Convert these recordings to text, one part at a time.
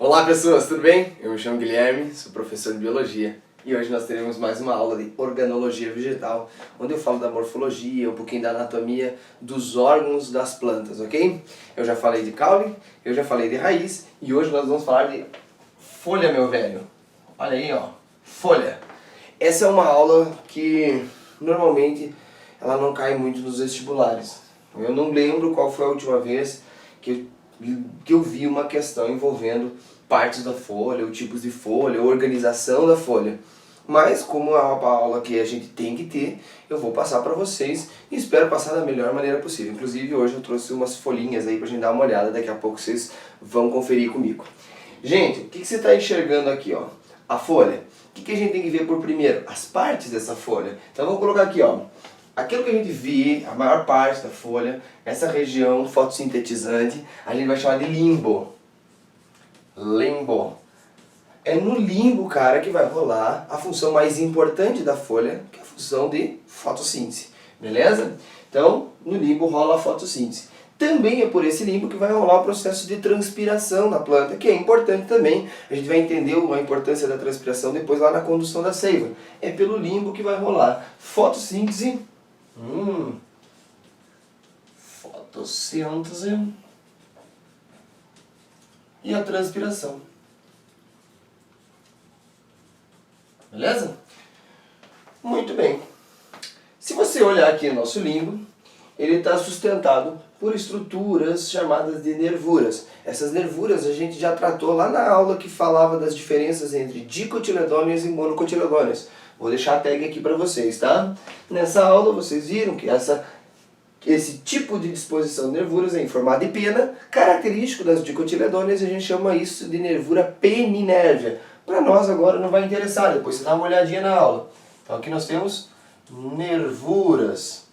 Olá pessoas, tudo bem? Eu me chamo Guilherme, sou professor de Biologia e hoje nós teremos mais uma aula de Organologia Vegetal, onde eu falo da morfologia, um pouquinho da anatomia dos órgãos das plantas, ok? Eu já falei de caule, eu já falei de raiz e hoje nós vamos falar de folha, meu velho. Olha aí, ó, folha. Essa é uma aula que normalmente ela não cai muito nos vestibulares. Eu não lembro qual foi a última vez que eu vi uma questão envolvendo partes da folha, ou tipos de folha, ou organização da folha. Mas como é uma aula que a gente tem que ter, eu vou passar para vocês e espero passar da melhor maneira possível. Inclusive hoje eu trouxe umas folhinhas aí pra gente dar uma olhada, daqui a pouco vocês vão conferir comigo. Gente, o que você está enxergando aqui, ó? A folha. O que a gente tem que ver por primeiro? As partes dessa folha. Então vamos colocar aqui, ó. Aquilo que a gente vê, a maior parte da folha, essa região fotossintetizante, a gente vai chamar de limbo. Limbo. É no limbo, cara, que vai rolar a função mais importante da folha, que é a função de fotossíntese. Beleza? Então, no limbo rola a fotossíntese. Também é por esse limbo que vai rolar o processo de transpiração da planta, que é importante também. A gente vai entender a importância da transpiração depois lá na condução da seiva. É pelo limbo que vai rolar fotossíntese. Fotossíntese e a transpiração. Beleza? Muito bem. Se você olhar aqui o nosso limbo, ele está sustentado por estruturas chamadas de nervuras. Essas nervuras a gente já tratou lá na aula que falava das diferenças entre dicotiledôneas e monocotiledôneas. Vou deixar a tag aqui para vocês, tá? Nessa aula vocês viram que esse tipo de disposição de nervuras é em formato de pena, característico das dicotiledôneas, e a gente chama isso de nervura peninérvia. Para nós agora não vai interessar, depois você dá uma olhadinha na aula. Então aqui nós temos nervuras.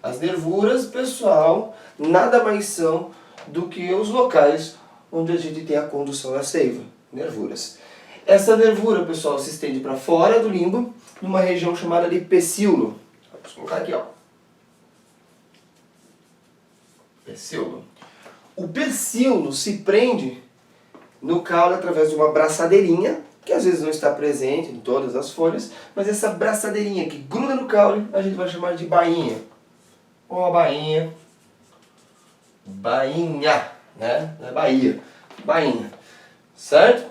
As nervuras, pessoal, nada mais são do que os locais onde a gente tem a condução da seiva. Nervuras. Essa nervura, pessoal, se estende para fora do limbo, numa região chamada de pecíolo. Vamos colocar aqui, ó. Pecíolo. O pecíolo se prende no caule através de uma braçadeirinha, que às vezes não está presente em todas as folhas, mas essa braçadeirinha que gruda no caule, a gente vai chamar de bainha. Ou a bainha. Bainha, né? Não é Bahia. Bainha. Certo?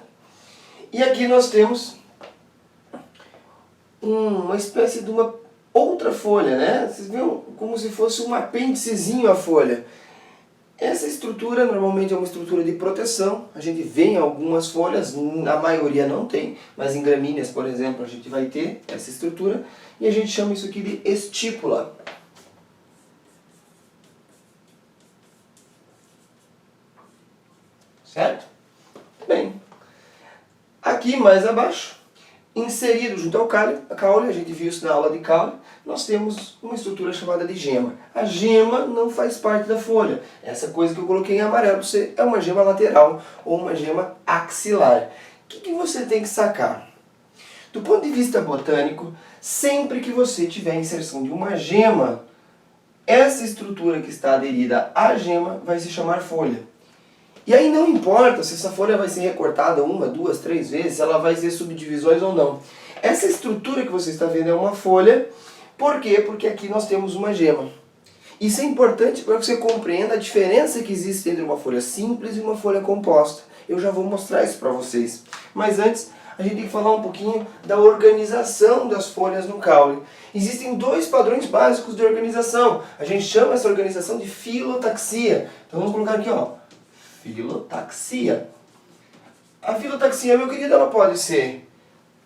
E aqui nós temos uma espécie de uma outra folha, né? Vocês viram? Como se fosse um apêndicezinho à folha. Essa estrutura normalmente é uma estrutura de proteção. A gente vê em algumas folhas, a maioria não tem, mas em gramíneas, por exemplo, a gente vai ter essa estrutura. E a gente chama isso aqui de estípula. Certo? Bem, aqui mais abaixo, inserido junto ao caule, a gente viu isso na aula de caule, nós temos uma estrutura chamada de gema. A gema não faz parte da folha. Essa coisa que eu coloquei em amarelo é uma gema lateral ou uma gema axilar. O que você tem que sacar? Do ponto de vista botânico, sempre que você tiver a inserção de uma gema, essa estrutura que está aderida à gema vai se chamar folha. E aí não importa se essa folha vai ser recortada uma, duas, três vezes, se ela vai ter subdivisões ou não. Essa estrutura que você está vendo é uma folha. Por quê? Porque aqui nós temos uma gema. Isso é importante para que você compreenda a diferença que existe entre uma folha simples e uma folha composta. Eu já vou mostrar isso para vocês. Mas antes, a gente tem que falar um pouquinho da organização das folhas no caule. Existem dois padrões básicos de organização. A gente chama essa organização de filotaxia. Então vamos colocar aqui, ó. Filotaxia. A filotaxia, meu querido, ela pode ser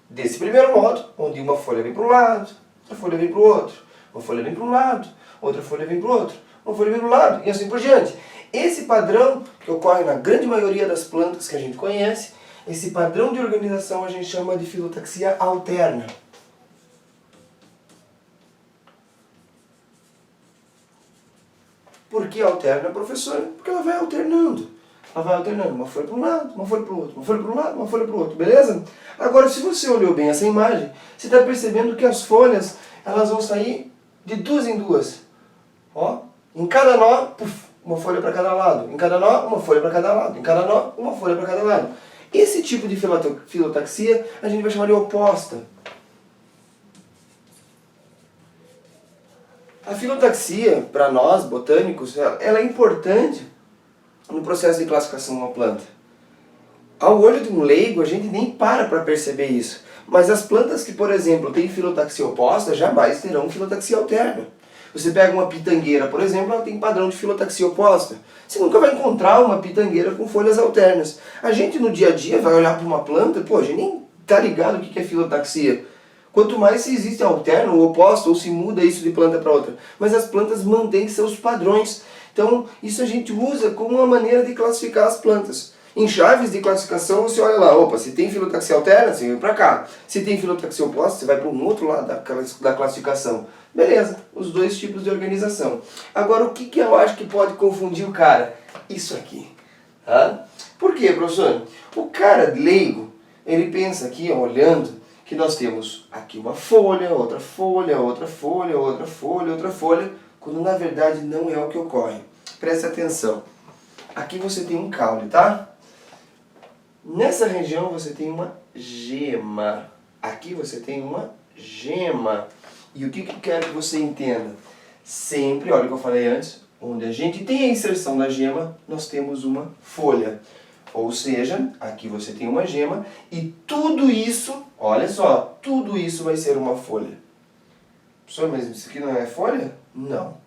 desse primeiro modo, onde uma folha vem para um lado, outra folha vem para o outro, uma folha vem para um lado, outra folha vem para o outro, uma folha vem para o lado, e assim por diante. Esse padrão, que ocorre na grande maioria das plantas que a gente conhece, esse padrão de organização a gente chama de filotaxia alterna. Por que alterna, professora? Porque ela vai alternando. Ela vai alternando, uma folha para um lado, uma folha para o outro, uma folha para um lado, uma folha para o outro, beleza? Agora, se você olhou bem essa imagem, você está percebendo que as folhas, elas vão sair de duas em duas. Ó, em cada nó, uma folha para cada lado. Em cada nó, uma folha para cada lado. Em cada nó, uma folha para cada lado. Esse tipo de filotaxia a gente vai chamar de oposta. A filotaxia, para nós, botânicos, ela é importante no processo de classificação de uma planta. Ao olho de um leigo, a gente nem para perceber isso. Mas as plantas que, por exemplo, têm filotaxia oposta, jamais terão filotaxia alterna. Você pega uma pitangueira, por exemplo, ela tem padrão de filotaxia oposta. Você nunca vai encontrar uma pitangueira com folhas alternas. A gente no dia a dia vai olhar para uma planta, pô, a gente nem tá ligado o que é filotaxia. Quanto mais se existe alterno ou oposto, ou se muda isso de planta para outra. Mas as plantas mantêm seus padrões. Então, isso a gente usa como uma maneira de classificar as plantas. Em chaves de classificação, você olha lá, opa, se tem filotaxia alterna, você vem para cá. Se tem filotaxia oposta, você vai para um outro lado da classificação. Beleza, os dois tipos de organização. Agora, o que eu acho que pode confundir o cara? Isso aqui. Tá? Por quê, professor? O cara leigo, ele pensa aqui, ó, olhando, que nós temos aqui uma folha, outra folha, outra folha, outra folha, outra folha, quando na verdade não é o que ocorre. Preste atenção. Aqui você tem um caule, tá? Nessa região você tem uma gema. Aqui você tem uma gema. E o que eu quero que você entenda? Sempre, olha o que eu falei antes, onde a gente tem a inserção da gema, nós temos uma folha. Ou seja, aqui você tem uma gema e tudo isso, olha só, tudo isso vai ser uma folha. Professor, mas isso aqui não é folha? Não.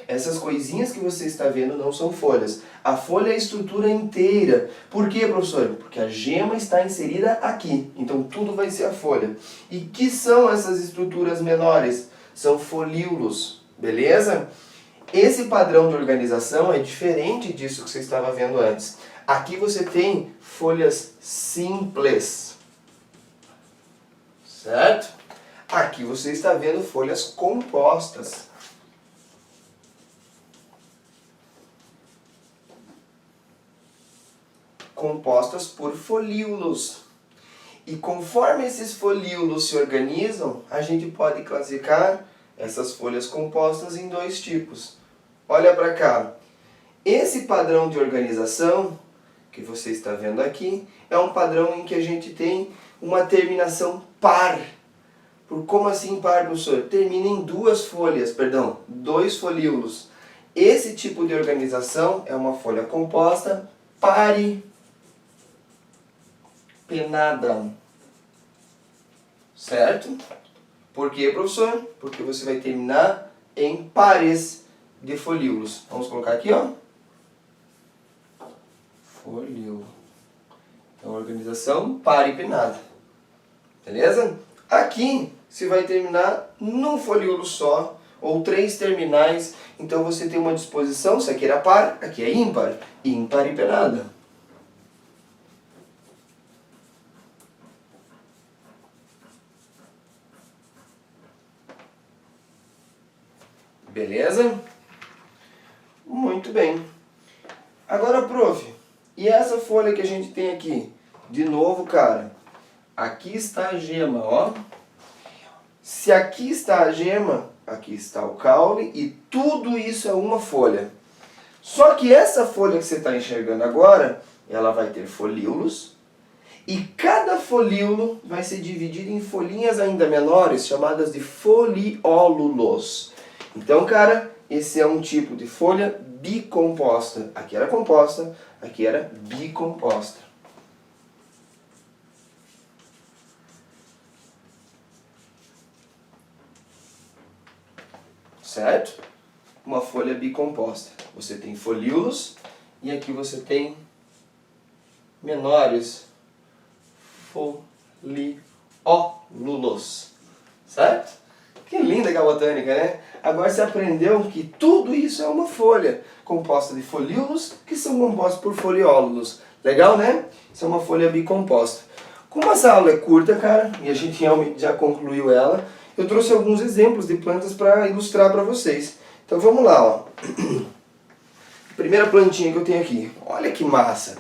Essas coisinhas que você está vendo não são folhas. A folha é a estrutura inteira. Por quê, professor? Porque a gema está inserida aqui. Então tudo vai ser a folha. E que são essas estruturas menores? São folíolos. Beleza? Esse padrão de organização é diferente disso que você estava vendo antes. Aqui você tem folhas simples. Certo? Aqui você está vendo folhas compostas. Compostas por folíolos. E conforme esses folíolos se organizam, a gente pode classificar essas folhas compostas em dois tipos. Olha para cá. Esse padrão de organização que você está vendo aqui é um padrão em que a gente tem uma terminação par. Como assim par, professor? Termina em dois folíolos. Esse tipo de organização é uma folha composta paripenada. Certo? Por quê, professor? Porque você vai terminar em pares de folíolos. Vamos colocar aqui, ó. Folíolo. Então, organização paripenada. Beleza? Aqui, você vai terminar num folíolo só, ou 3 terminais. Então, você tem uma disposição, se aqui era par, aqui é ímpar. Imparipenada. Beleza? Muito bem. Agora, prof, e essa folha que a gente tem aqui? De novo, cara, aqui está a gema, ó. Se aqui está a gema, aqui está o caule e tudo isso é uma folha. Só que essa folha que você está enxergando agora, ela vai ter folíolos e cada folíolo vai ser dividido em folhinhas ainda menores, chamadas de foliólulos. Então, cara, esse é um tipo de folha bicomposta. Aqui era composta, aqui era bicomposta. Certo? Uma folha bicomposta. Você tem folíolos e aqui você tem menores foliólulos. Certo? Que linda que é a botânica, né? Agora você aprendeu que tudo isso é uma folha composta de folíolos que são compostos por foliólulos. Legal, né? Isso é uma folha bicomposta. Como essa aula é curta, cara, e a gente realmente já concluiu ela, eu trouxe alguns exemplos de plantas para ilustrar para vocês. Então vamos lá, ó. Primeira plantinha que eu tenho aqui. Olha que massa.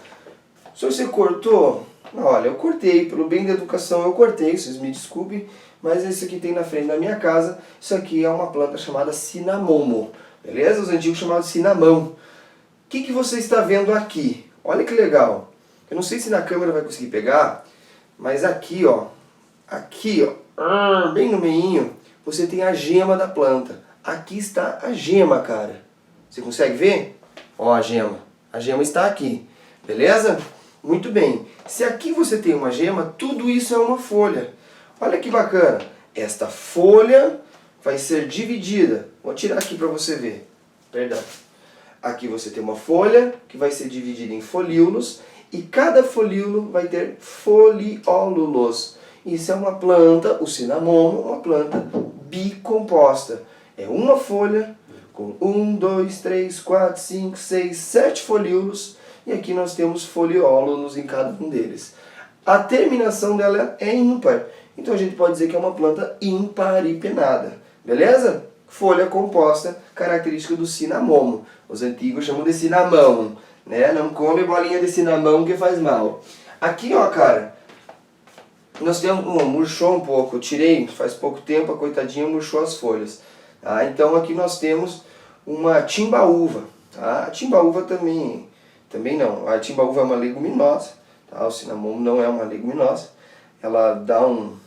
Se você cortou, olha, eu cortei, pelo bem da educação eu cortei, vocês me desculpem, mas esse aqui tem na frente da minha casa. Isso aqui é uma planta chamada cinamomo, beleza? Os antigos chamavam de cinamão. O que você está vendo aqui? Olha que legal. Eu não sei se na câmera vai conseguir pegar, mas aqui, ó, bem no meinho, você tem a gema da planta. Aqui está a gema, cara. Você consegue ver? Ó a gema. A gema está aqui. Beleza? Muito bem. Se aqui você tem uma gema, tudo isso é uma folha. Olha que bacana. Esta folha vai ser dividida. Vou tirar aqui para você ver. Perdão. Aqui você tem uma folha que vai ser dividida em folíolos. E cada folíolo vai ter foliólulos. Isso é uma planta, o cinamomo, uma planta bicomposta. É uma folha com 1, 2, 3, 4, 5, 6, 7 folíolos. E aqui nós temos foliólulos em cada um deles. A terminação dela é ímpar. Então a gente pode dizer que é uma planta imparipenada. Beleza? Folha composta, característica do cinamomo. Os antigos chamam de cinamão. Né? Não come bolinha de cinamão que faz mal. Aqui, ó, cara, nós temos... murchou um pouco. Eu tirei faz pouco tempo, a coitadinha murchou as folhas. Tá? Então aqui nós temos uma timbaúva. Tá? A timbaúva também não. A timbaúva é uma leguminosa. Tá? O cinamomo não é uma leguminosa. Ela dá um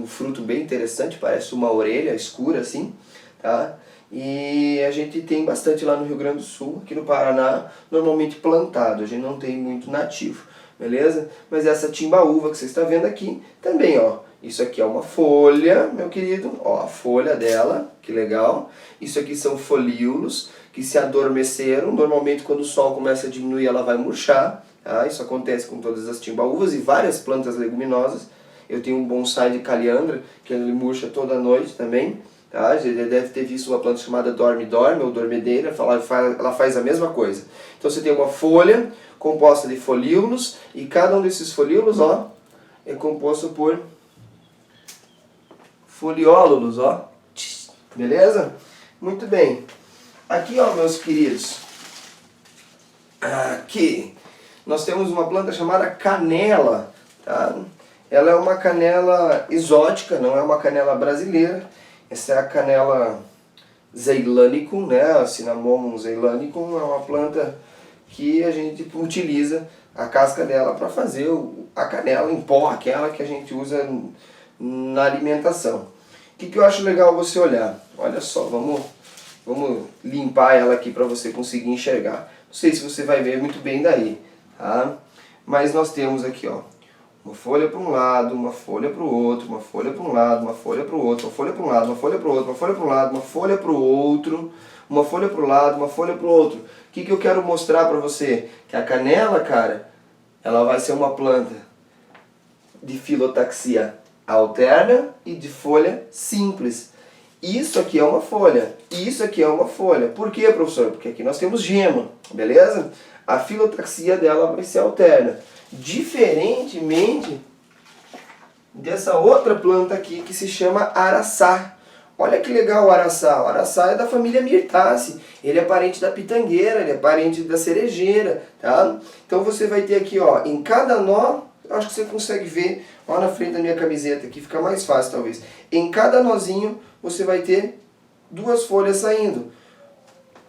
fruto bem interessante, parece uma orelha escura assim. Tá? E a gente tem bastante lá no Rio Grande do Sul, aqui no Paraná, normalmente plantado, a gente não tem muito nativo, beleza? Mas essa timbaúva que você está vendo aqui, também, ó, isso aqui é uma folha, meu querido, ó, a folha dela, que legal. Isso aqui são folíolos que se adormeceram, normalmente quando o sol começa a diminuir ela vai murchar, tá? Isso acontece com todas as timbaúvas e várias plantas leguminosas. Eu tenho um bonsai de caliandra, que ele murcha toda noite também. Tá? Você deve ter visto uma planta chamada dorme-dorme ou dormedeira, ela faz a mesma coisa. Então você tem uma folha composta de folíolos e cada um desses folíolos, ó, é composto por foliólulos, ó. Beleza? Muito bem. Aqui, ó, meus queridos, aqui nós temos uma planta chamada canela, tá? Ela é uma canela exótica, não é uma canela brasileira. Essa é a canela zeylanicum, né? A Cinnamomum zeylanicum é uma planta que a gente utiliza a casca dela para fazer a canela em pó, aquela que a gente usa na alimentação. O que eu acho legal você olhar? Olha só, vamos limpar ela aqui para você conseguir enxergar. Não sei se você vai ver muito bem daí, tá? Mas nós temos aqui, ó, uma folha para um lado, uma folha para o outro, uma folha para um lado, uma folha para o outro, uma folha para um lado, uma folha para o outro, uma folha para um lado, uma folha para o outro, uma folha para o lado, uma folha para o outro. O que eu quero mostrar para você? Que a canela, cara, ela vai ser uma planta de filotaxia alterna e de folha simples. Isso aqui é uma folha, isso aqui é uma folha. Por quê, professor? Porque aqui nós temos gema, beleza? A filotaxia dela vai ser alterna. Diferentemente dessa outra planta aqui que se chama araçá. Olha que legal o araçá. O araçá é da família Myrtaceae. Ele é parente da pitangueira, ele é parente da cerejeira, tá? Então você vai ter aqui, ó, em cada nó, acho que você consegue ver, ó, na frente da minha camiseta aqui, fica mais fácil talvez. Em cada nozinho você vai ter duas folhas saindo.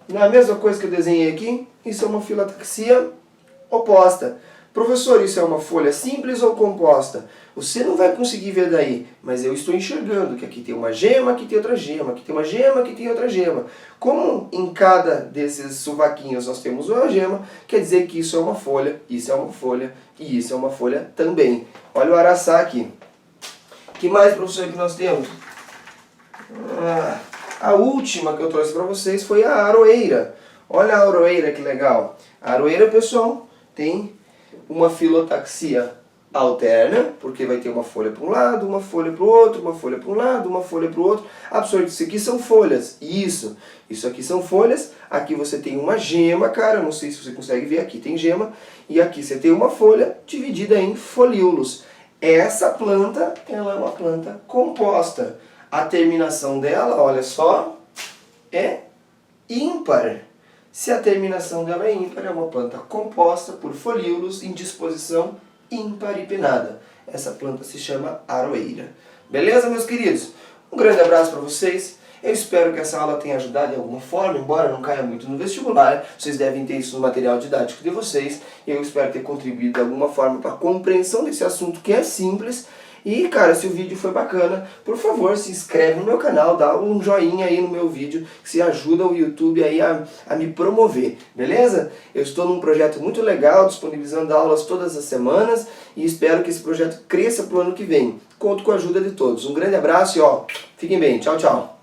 Não é a mesma coisa que eu desenhei aqui? Isso é uma filotaxia oposta. Professor, isso é uma folha simples ou composta? Você não vai conseguir ver daí, mas eu estou enxergando que aqui tem uma gema, aqui tem outra gema, aqui tem uma gema, aqui tem outra gema. Como em cada desses sovaquinhos nós temos uma gema, quer dizer que isso é uma folha, isso é uma folha e isso é uma folha também. Olha o araçá aqui. Que mais, professor, que nós temos? A última que eu trouxe para vocês foi a aroeira. Olha a aroeira que legal. A aroeira, pessoal, tem uma filotaxia alterna, porque vai ter uma folha para um lado, uma folha para o outro, uma folha para um lado, uma folha para o outro. Absorve, isso aqui são folhas. Isso aqui são folhas. Aqui você tem uma gema, cara, não sei se você consegue ver, aqui tem gema. E aqui você tem uma folha dividida em folíolos. Essa planta, ela é uma planta composta. A terminação dela, olha só, é ímpar. Se a terminação dela é ímpar, é uma planta composta por folíolos em disposição imparipenada. Essa planta se chama aroeira. Beleza, meus queridos? Um grande abraço para vocês. Eu espero que essa aula tenha ajudado de alguma forma, embora não caia muito no vestibular, vocês devem ter isso no material didático de vocês, e eu espero ter contribuído de alguma forma para a compreensão desse assunto que é simples. E cara, se o vídeo foi bacana, por favor se inscreve no meu canal, dá um joinha aí no meu vídeo, que se ajuda o YouTube aí a me promover, beleza? Eu estou num projeto muito legal, disponibilizando aulas todas as semanas, e espero que esse projeto cresça pro ano que vem. Conto com a ajuda de todos. Um grande abraço e ó, fiquem bem, tchau, tchau!